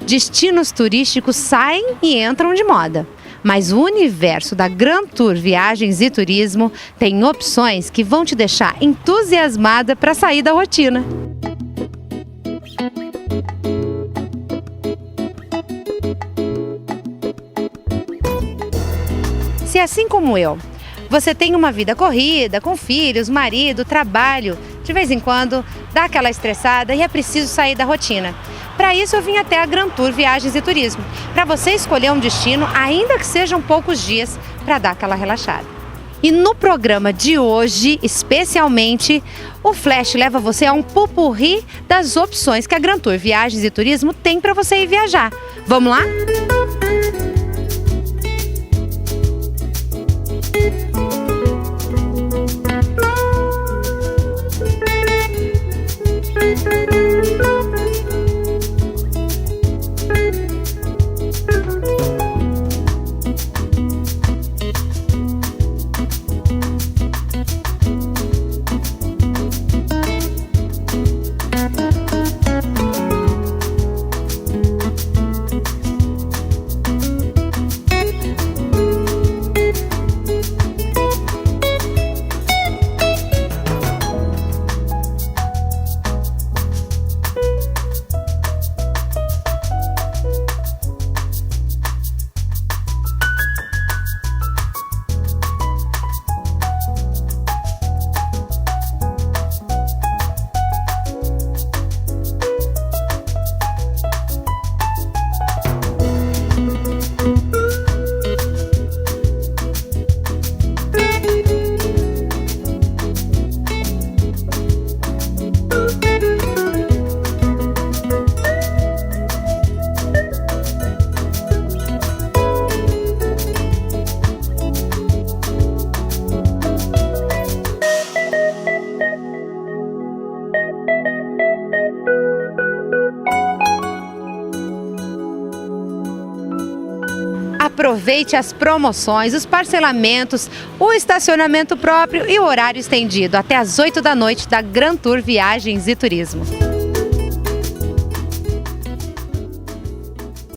Destinos turísticos saem e entram de moda. Mas o universo da Grand Tour Viagens e Turismo tem opções que vão te deixar entusiasmada para sair da rotina. Se assim como eu, você tem uma vida corrida, com filhos, marido, trabalho, de vez em quando dá aquela estressada e é preciso sair da rotina. Para isso eu vim até a Grand Tour Viagens e Turismo, para você escolher um destino, ainda que sejam poucos dias, para dar aquela relaxada. E no programa de hoje, especialmente, o Flash leva você a um popurrí das opções que a Grand Tour Viagens e Turismo tem para você ir viajar. Vamos lá? Aproveite as promoções, os parcelamentos, o estacionamento próprio e o horário estendido até às 8 da noite da Grand Tour Viagens e Turismo.